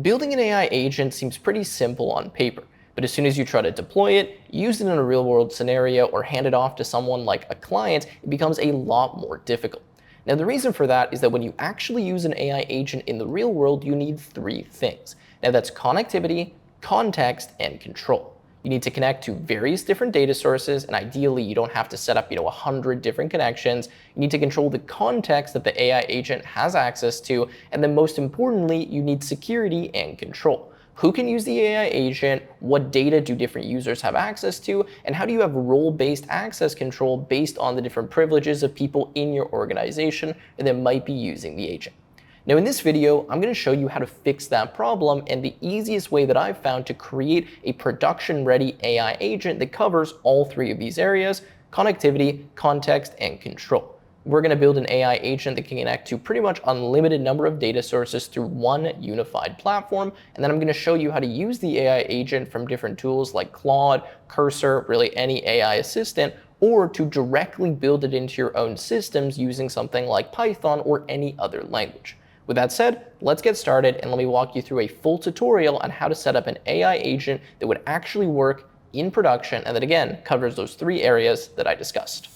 Building an AI agent seems pretty simple on paper, but as soon as you try to deploy it, use it in a real-world scenario, or hand it off to someone like a client, it becomes a lot more difficult. Now, the reason for that is that when you actually use an AI agent in the real world, you need three things. Now, that's connectivity, context, and control. You need to connect to various different data sources, and ideally you don't have to set up 100 different connections. You need to control the context that the AI agent has access to, and then most importantly, you need security and control. Who can use the AI agent? What data do different users have access to? And how do you have role-based access control based on the different privileges of people in your organization that might be using the agent? Now in this video, I'm going to show you how to fix that problem and the easiest way that I've found to create a production-ready AI agent that covers all three of these areas: connectivity, context, and control. We're going to build an AI agent that can connect to pretty much unlimited number of data sources through one unified platform, and then I'm going to show you how to use the AI agent from different tools like Claude, Cursor, really any AI assistant, or to directly build it into your own systems using something like Python or any other language. With that said, let's get started and let me walk you through a full tutorial on how to set up an AI agent that would actually work in production and that again covers those three areas that I discussed.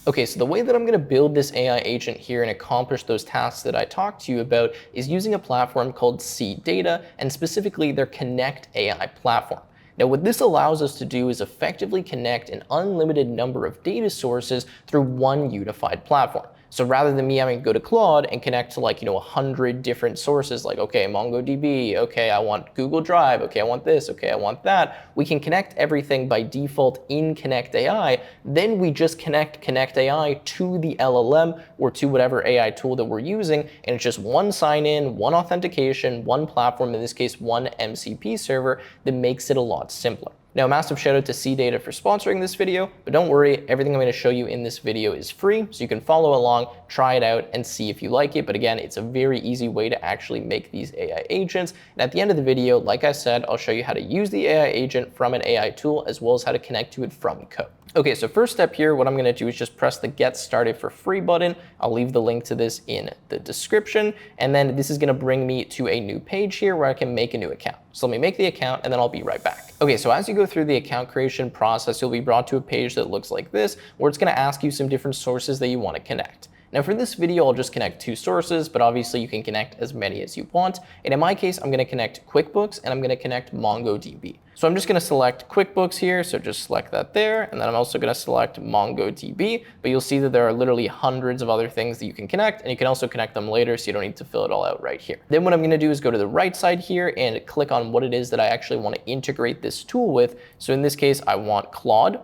Okay, so the way that I'm going to build this AI agent here and accomplish those tasks that I talked to you about is using a platform called CData, and specifically their ConnectAI platform. Now what this allows us to do is effectively connect an unlimited number of data sources through one unified platform. So rather than me having to go to Claude and connect to 100 different sources, like, okay, MongoDB, okay, I want Google Drive, okay, I want this, okay, I want that, we can connect everything by default in ConnectAI. Then we just connect ConnectAI to the LLM or to whatever AI tool that we're using, and it's just one sign-in, one authentication, one platform, in this case, one MCP server, that makes it a lot simpler. Now, a massive shout out to CData for sponsoring this video, but don't worry, everything I'm going to show you in this video is free, so you can follow along, try it out, and see if you like it. But again, it's a very easy way to actually make these AI agents. And at the end of the video, like I said, I'll show you how to use the AI agent from an AI tool, as well as how to connect to it from code. Okay, so first step here, what I'm going to do is just press the Get Started for Free button. I'll leave the link to this in the description. And then this is going to bring me to a new page here where I can make a new account. So let me make the account and then I'll be right back. Okay, so as you go through the account creation process, you'll be brought to a page that looks like this, where it's going to ask you some different sources that you want to connect. Now for this video, I'll just connect two sources, but obviously you can connect as many as you want. And in my case, I'm going to connect QuickBooks and I'm going to connect MongoDB. So I'm just going to select QuickBooks here. So just select that there. And then I'm also going to select MongoDB, but you'll see that there are literally hundreds of other things that you can connect, and you can also connect them later, so you don't need to fill it all out right here. Then what I'm going to do is go to the right side here and click on what it is that I actually want to integrate this tool with. So in this case, I want Claude.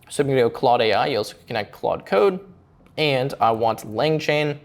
So I'm going to go Claude AI. You also connect Claude Code. And I want Langchain,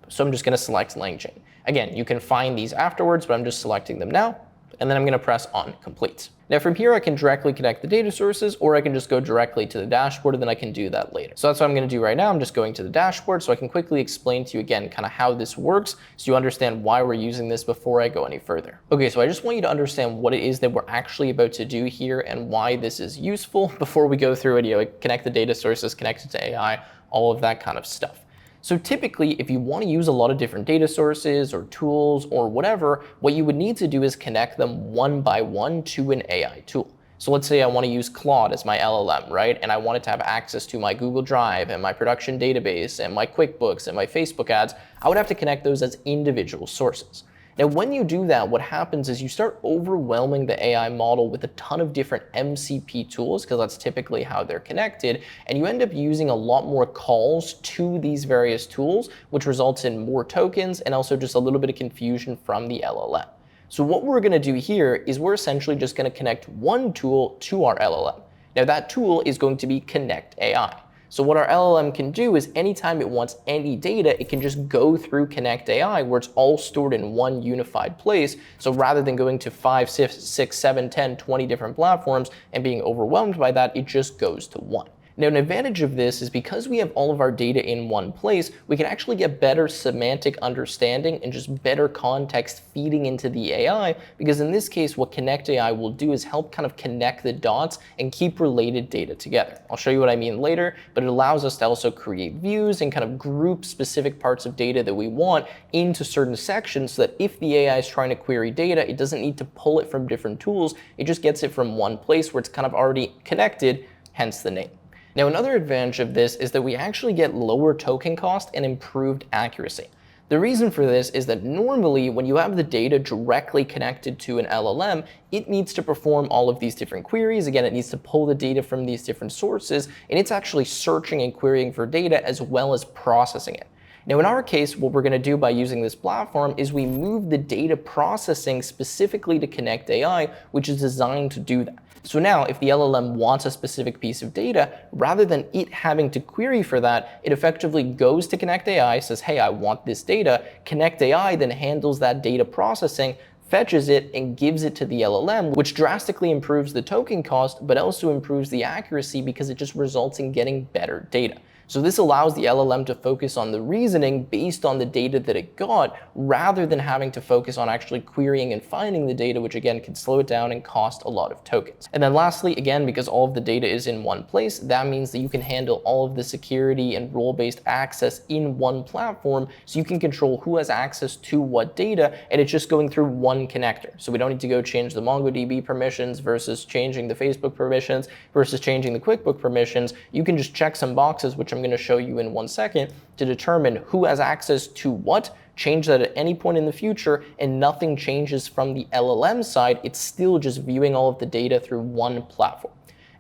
so I'm just going to select Langchain. Again, you can find these afterwards, but I'm just selecting them now, and then I'm going to press on Complete. Now from here, I can directly connect the data sources, or I can just go directly to the dashboard, and then I can do that later. So that's what I'm going to do right now. I'm just going to the dashboard so I can quickly explain to you again kind of how this works, so you understand why we're using this before I go any further. Okay, so I just want you to understand what it is that we're actually about to do here and why this is useful before we go through it, connect the data sources, connect it to AI, all of that kind of stuff. So typically, if you want to use a lot of different data sources or tools or whatever, what you would need to do is connect them one by one to an AI tool. So let's say I want to use Claude as my LLM, right? And I want it to have access to my Google Drive and my production database and my QuickBooks and my Facebook ads. I would have to connect those as individual sources. Now, when you do that, what happens is you start overwhelming the AI model with a ton of different MCP tools, because that's typically how they're connected, and you end up using a lot more calls to these various tools, which results in more tokens and also just a little bit of confusion from the LLM. So what we're going to do here is we're essentially just going to connect one tool to our LLM. Now, that tool is going to be ConnectAI. So what our LLM can do is anytime it wants any data, it can just go through ConnectAI, where it's all stored in one unified place. So rather than going to 5, 6, 7, 10, 20 different platforms and being overwhelmed by that, it just goes to one. Now, an advantage of this is because we have all of our data in one place, we can actually get better semantic understanding and just better context feeding into the AI, because in this case, what ConnectAI will do is help kind of connect the dots and keep related data together. I'll show you what I mean later, but it allows us to also create views and kind of group specific parts of data that we want into certain sections so that if the AI is trying to query data, it doesn't need to pull it from different tools. It just gets it from one place where it's kind of already connected, hence the name. Now, another advantage of this is that we actually get lower token cost and improved accuracy. The reason for this is that normally when you have the data directly connected to an LLM, it needs to perform all of these different queries. Again, it needs to pull the data from these different sources, and it's actually searching and querying for data as well as processing it. Now, in our case, what we're going to do by using this platform is we move the data processing specifically to ConnectAI, which is designed to do that. So now if the LLM wants a specific piece of data, rather than it having to query for that, it effectively goes to ConnectAI, says, hey, I want this data. ConnectAI then handles that data processing, fetches it, and gives it to the LLM, which drastically improves the token cost, but also improves the accuracy because it just results in getting better data. So this allows the LLM to focus on the reasoning based on the data that it got, rather than having to focus on actually querying and finding the data, which again can slow it down and cost a lot of tokens. And then lastly, again, because all of the data is in one place, that means that you can handle all of the security and role-based access in one platform, so you can control who has access to what data, and it's just going through one connector. So we don't need to go change the MongoDB permissions versus changing the Facebook permissions versus changing the QuickBook permissions. You can just check some boxes, which I'm going to show you in 1 second, to determine who has access to what, change that at any point in the future, and nothing changes from the LLM side. It's still just viewing all of the data through one platform.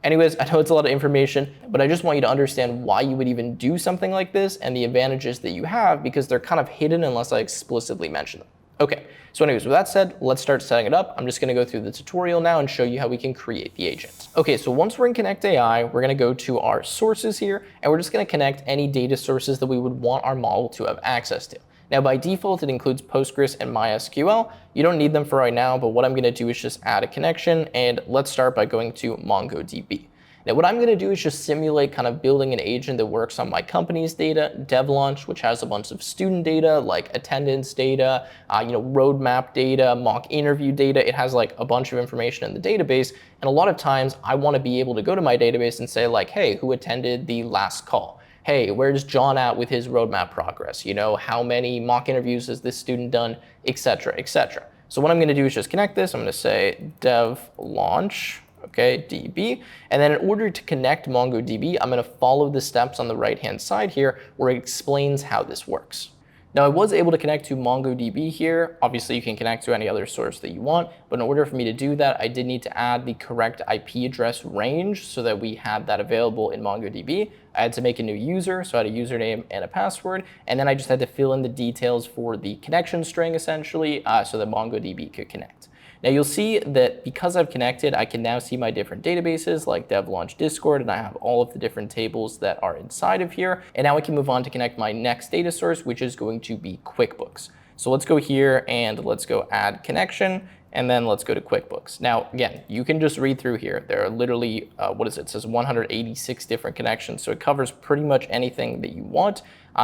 Anyways, I know it's a lot of information, but I just want you to understand why you would even do something like this and the advantages that you have, because they're kind of hidden unless I explicitly mention them. Okay, so anyways, with that said, let's start setting it up. I'm just going to go through the tutorial now and show you how we can create the agent. Okay, so once we're in ConnectAI, we're going to go to our sources here, and we're just going to connect any data sources that we would want our model to have access to. Now, by default, it includes Postgres and MySQL. You don't need them for right now, but what I'm going to do is just add a connection, and let's start by going to MongoDB. Now, what I'm going to do is just simulate kind of building an agent that works on my company's data, DevLaunch, which has a bunch of student data like attendance data, roadmap data, mock interview data. It has like a bunch of information in the database. And a lot of times I want to be able to go to my database and say like, hey, who attended the last call? Hey, where's John at with his roadmap progress? How many mock interviews has this student done, et cetera, et cetera. So what I'm going to do is just connect this. I'm going to say DevLaunch. Okay, DB. And then in order to connect MongoDB, I'm going to follow the steps on the right-hand side here where it explains how this works. Now, I was able to connect to MongoDB here. Obviously, you can connect to any other source that you want, but in order for me to do that, I did need to add the correct IP address range so that we had that available in MongoDB. I had to make a new user, so I had a username and a password, and then I just had to fill in the details for the connection string, essentially, so that MongoDB could connect. Now you'll see that because I've connected, I can now see my different databases like DevLaunch Discord, and I have all of the different tables that are inside of here. And now I can move on to connect my next data source, which is going to be QuickBooks. So let's go here and let's go add connection, and then let's go to QuickBooks. Now, again, you can just read through here. There are literally, it says 186 different connections. So it covers pretty much anything that you want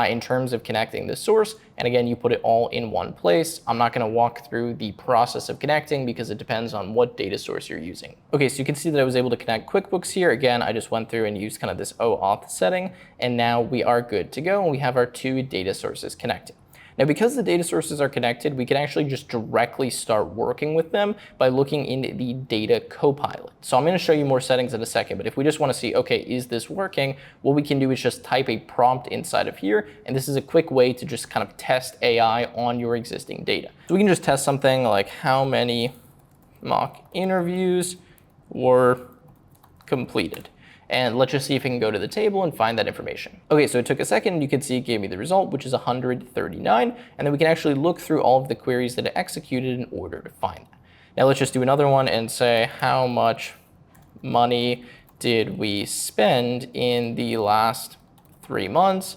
in terms of connecting the source. And again, you put it all in one place. I'm not going to walk through the process of connecting because it depends on what data source you're using. Okay, so you can see that I was able to connect QuickBooks here. Again, I just went through and used kind of this OAuth setting, and now we are good to go, and we have our two data sources connected. Now, because the data sources are connected, we can actually just directly start working with them by looking in the data copilot. So I'm going to show you more settings in a second, but if we just want to see, okay, is this working? What we can do is just type a prompt inside of here, and this is a quick way to just kind of test AI on your existing data. So we can just test something like how many mock interviews were completed. And let's just see if we can go to the table and find that information. Okay, so it took a second. You can see it gave me the result, which is 139. And then we can actually look through all of the queries that it executed in order to find that. Now let's just do another one and say how much money did we spend in the last 3 months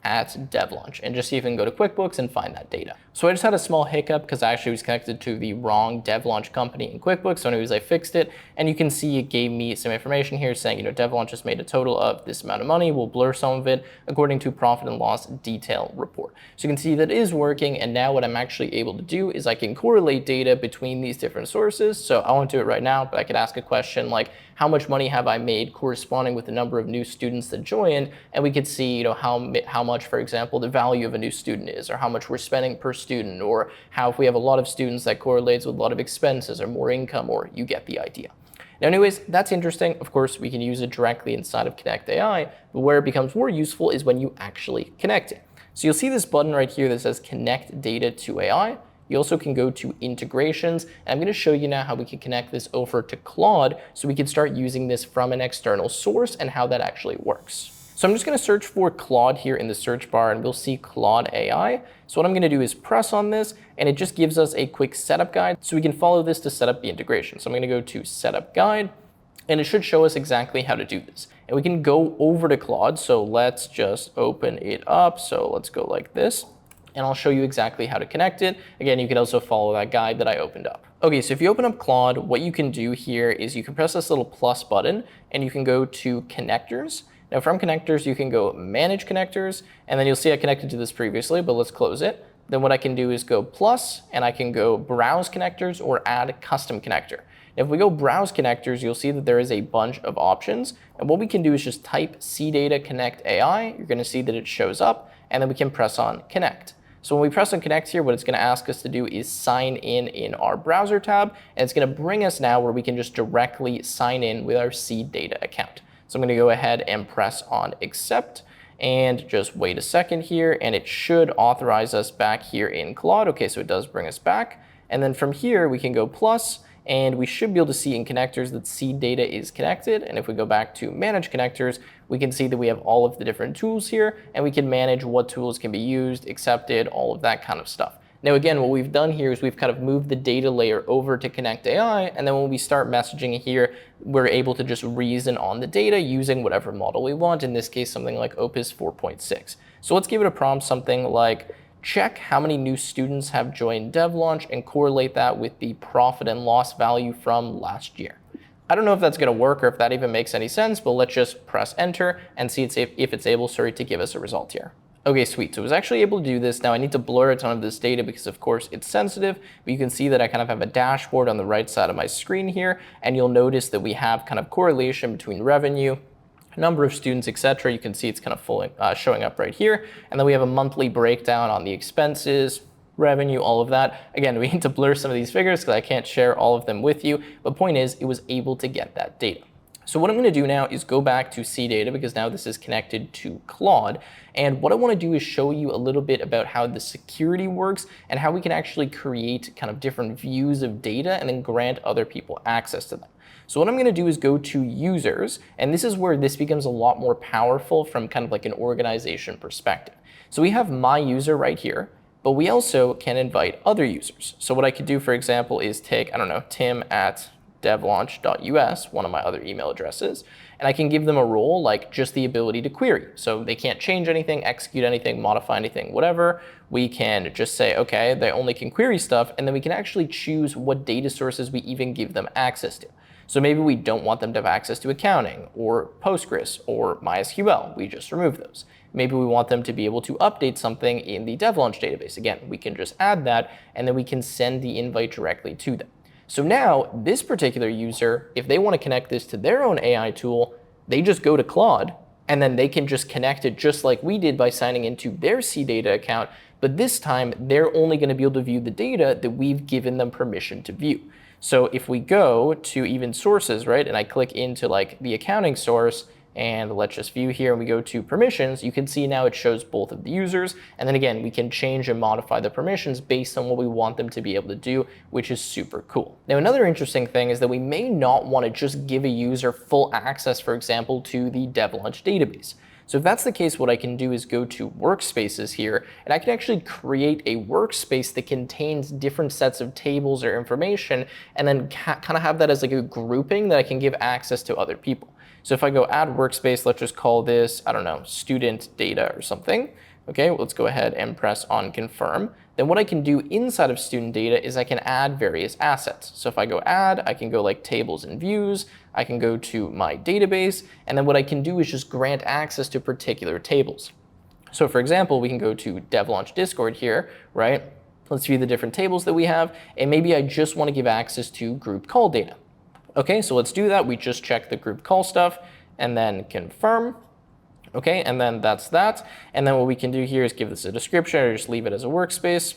devlaunch and just see if we can go to QuickBooks and find that data. So I just had a small hiccup because I actually was connected to the wrong devlaunch company in QuickBooks. So anyways, I fixed it, and you can see it gave me some information here saying, devlaunch just made a total of this amount of money. We'll blur some of it according to profit and loss detail report. So you can see that it is working, and now what I'm actually able to do is I can correlate data between these different sources. So I won't do it right now, but I could ask a question like, how much money have I made corresponding with the number of new students that joined, and we could see how much, for example, the value of a new student is, or how much we're spending per student, or how if we have a lot of students that correlates with a lot of expenses or more income, or you get the idea. Now anyways, that's interesting. Of course, we can use it directly inside of ConnectAI, but where it becomes more useful is when you actually connect it. So you'll see this button right here that says Connect Data to AI. You also can go to integrations, and I'm going to show you now how we can connect this over to Claude so we can start using this from an external source and how that actually works. So I'm just going to search for Claude here in the search bar, and we'll see Claude AI. So what I'm going to do is press on this, and it just gives us a quick setup guide so we can follow this to set up the integration. So I'm going to go to Setup Guide, and it should show us exactly how to do this. And we can go over to Claude. So let's just open it up. So let's go like this, and I'll show you exactly how to connect it. Again, you can also follow that guide that I opened up. Okay, so if you open up Claude, what you can do here is you can press this little plus button, and you can go to connectors. Now from connectors, you can go manage connectors, and then you'll see I connected to this previously, but let's close it. Then what I can do is go plus, and I can go browse connectors or add custom connector. Now, if we go browse connectors, you'll see that there is a bunch of options. And what we can do is just type CData ConnectAI. You're going to see that it shows up, and then we can press on connect. So when we press on connect here, what it's going to ask us to do is sign in our browser tab, and it's going to bring us now where we can just directly sign in with our CData account. So I'm going to go ahead and press on accept, and just wait a second here, and it should authorize us back here in Claude. Okay, so it does bring us back. And then from here, we can go plus, and we should be able to see in connectors that CData is connected. And if we go back to manage connectors, we can see that we have all of the different tools here, and we can manage what tools can be used, accepted, all of that kind of stuff. Now, again, what we've done here is we've kind of moved the data layer over to ConnectAI, and then when we start messaging here, we're able to just reason on the data using whatever model we want, in this case, something like Opus 4.6. So let's give it a prompt, something like, check how many new students have joined DevLaunch and correlate that with the profit and loss value from last year. I don't know if that's going to work or if that even makes any sense, but let's just press enter and see if it's able to give us a result here. Okay, sweet. So I was actually able to do this. Now I need to blur a ton of this data because of course it's sensitive, but you can see that I kind of have a dashboard on the right side of my screen here, and you'll notice that we have kind of correlation between revenue, number of students, etc. You can see it's kind of showing up right here. And then we have a monthly breakdown on the expenses, revenue, all of that. Again, we need to blur some of these figures because I can't share all of them with you. But point is, it was able to get that data. So what I'm going to do now is go back to CData because now this is connected to Claude. And what I want to do is show you a little bit about how the security works and how we can actually create kind of different views of data and then grant other people access to them. So what I'm going to do is go to users, and this is where this becomes a lot more powerful from kind of like an organization perspective. So we have my user right here, but we also can invite other users. So what I could do, for example, is take, I don't know, tim@devlaunch.us, one of my other email addresses, and I can give them a role like just the ability to query. So they can't change anything, execute anything, modify anything, whatever. We can just say, okay, they only can query stuff, and then we can actually choose what data sources we even give them access to. So maybe we don't want them to have access to accounting or Postgres or MySQL. We just remove those. Maybe we want them to be able to update something in the DevLaunch database. Again, we can just add that, and then we can send the invite directly to them. So now this particular user, if they want to connect this to their own AI tool, they just go to Claude, and then they can just connect it just like we did by signing into their CData account. But this time, they're only going to be able to view the data that we've given them permission to view. So if we go to even sources, right, and I click into like the accounting source, and let's just view here, and we go to permissions, you can see now it shows both of the users. And then again, we can change and modify the permissions based on what we want them to be able to do, which is super cool. Now, another interesting thing is that we may not want to just give a user full access, for example, to the DevLaunch database. So if that's the case, what I can do is go to workspaces here, and I can actually create a workspace that contains different sets of tables or information, and then kind of have that as like a grouping that I can give access to other people. So if I go add workspace, let's just call this, I don't know, student data or something. Okay, let's go ahead and press on confirm. Then what I can do inside of student data is I can add various assets. So if I go add, I can go like tables and views, I can go to my database, and then what I can do is just grant access to particular tables. So for example, we can go to DevLaunch Discord here, right? Let's view the different tables that we have, and maybe I just want to give access to group call data. Okay, so let's do that. We just check the group call stuff and then confirm. Okay, and then that's that. And then what we can do here is give this a description or just leave it as a workspace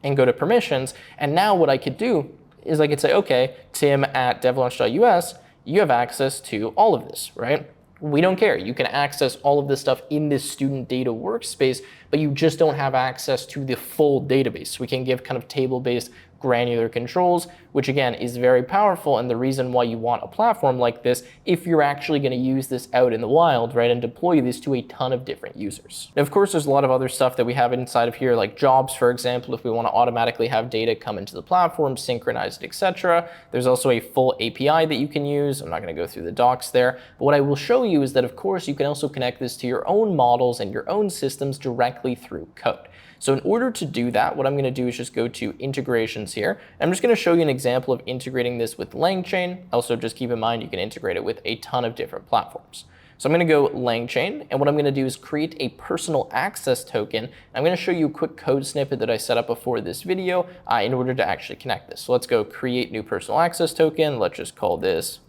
and go to permissions. And now what I could do is I could say, okay, Tim at devlaunch.us, you have access to all of this, right? We don't care. You can access all of this stuff in this student data workspace, but you just don't have access to the full database. We can give kind of table-based granular controls, which again is very powerful, and the reason why you want a platform like this if you're actually going to use this out in the wild, right, and deploy this to a ton of different users. Now, of course, there's a lot of other stuff that we have inside of here, like jobs, for example, if we want to automatically have data come into the platform, synchronize it, etc. There's also a full API that you can use. I'm not going to go through the docs there, but what I will show you is that, of course, you can also connect this to your own models and your own systems directly through code. So in order to do that, what I'm going to do is just go to integrations here. I'm just going to show you an example of integrating this with Langchain. Also, just keep in mind you can integrate it with a ton of different platforms. So I'm going to go Langchain, and what I'm going to do is create a personal access token. I'm going to show you a quick code snippet that I set up before this video in order to actually connect this. So let's go create new personal access token. Let's just call this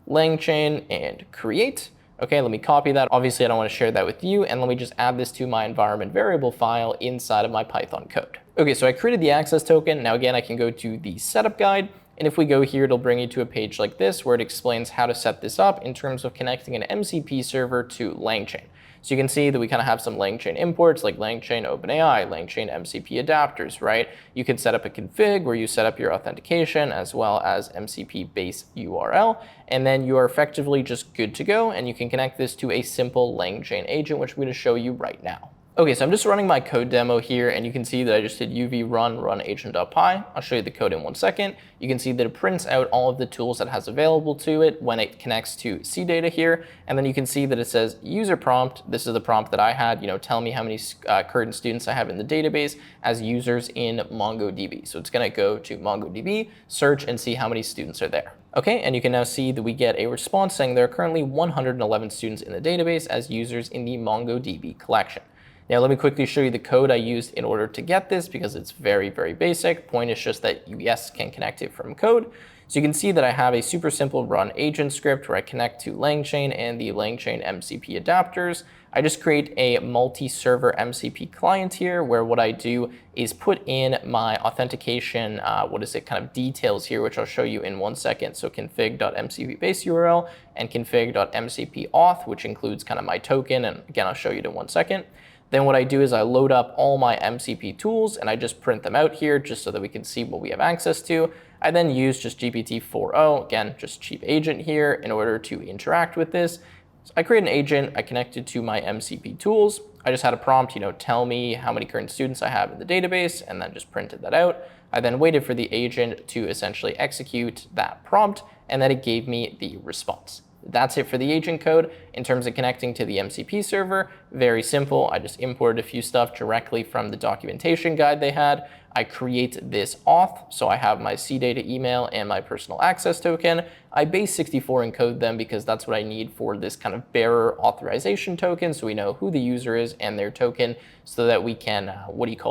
Langchain and create. Okay, let me copy that. Obviously, I don't want to share that with you, and let me just add this to my environment variable file inside of my Python code. Okay, so I created the access token. Now again, I can go to the setup guide, and if we go here, it'll bring you to a page like this where it explains how to set this up in terms of connecting an MCP server to Langchain. So you can see that we kind of have some Langchain imports like Langchain OpenAI, Langchain MCP adapters, right? You can set up a config where you set up your authentication as well as MCP base URL, and then you are effectively just good to go, and you can connect this to a simple Langchain agent, which I'm going to show you right now. Okay, so I'm just running my code demo here, and you can see that I just did uv run agent.py. I'll show you the code in 1 second. You can see that it prints out all of the tools that it has available to it when it connects to CData here, and then you can see that it says user prompt. This is the prompt that I had, tell me how many current students I have in the database as users in MongoDB. So it's gonna go to MongoDB, search, and see how many students are there. Okay, and you can now see that we get a response saying there are currently 111 students in the database as users in the MongoDB collection. Now let me quickly show you the code I used in order to get this because it's very, very basic. Point is just that you, yes, can connect it from code. So you can see that I have a super simple run agent script where I connect to Langchain and the Langchain MCP adapters. I just create a multi-server MCP client here where what I do is put in my authentication, kind of details here, which I'll show you in 1 second. So config.mcp base URL and config.mcp auth, which includes kind of my token. And again, I'll show you in 1 second. Then what I do is I load up all my MCP tools and I just print them out here just so that we can see what we have access to. I then use just GPT-4o, again, just cheap agent here in order to interact with this. So I create an agent, I connect it to my MCP tools. I just had a prompt, tell me how many current students I have in the database, and then just printed that out. I then waited for the agent to essentially execute that prompt, and then it gave me the response. That's it for the agent code. In terms of connecting to the MCP server, very simple. I just imported a few stuff directly from the documentation guide they had. I create this auth, so I have my CData email and my personal access token. I base 64 encode them because that's what I need for this kind of bearer authorization token, so we know who the user is and their token so that we can,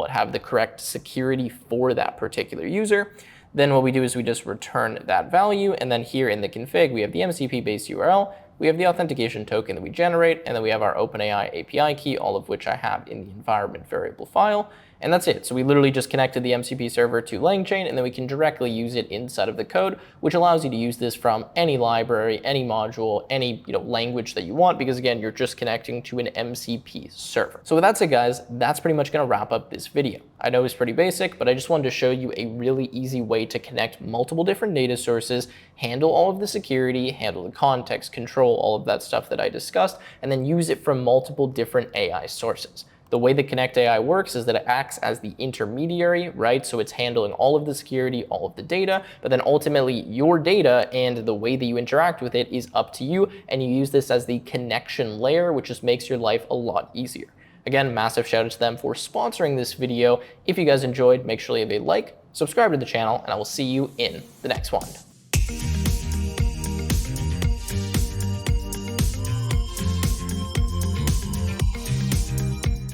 have the correct security for that particular user. Then what we do is we just return that value, and then here in the config, we have the MCP base URL, we have the authentication token that we generate, and then we have our OpenAI API key, all of which I have in the environment variable file. And that's it. So we literally just connected the MCP server to Langchain, and then we can directly use it inside of the code, which allows you to use this from any library, any module, any language that you want, because again, you're just connecting to an MCP server. So with that said, guys, that's pretty much going to wrap up this video. I know it's pretty basic, but I just wanted to show you a really easy way to connect multiple different data sources, handle all of the security, handle the context, control all of that stuff that I discussed, and then use it from multiple different AI sources. The way that ConnectAI works is that it acts as the intermediary, right? So it's handling all of the security, all of the data, but then ultimately your data and the way that you interact with it is up to you, and you use this as the connection layer, which just makes your life a lot easier. Again, massive shout out to them for sponsoring this video. If you guys enjoyed, make sure you leave a like, subscribe to the channel, and I will see you in the next one.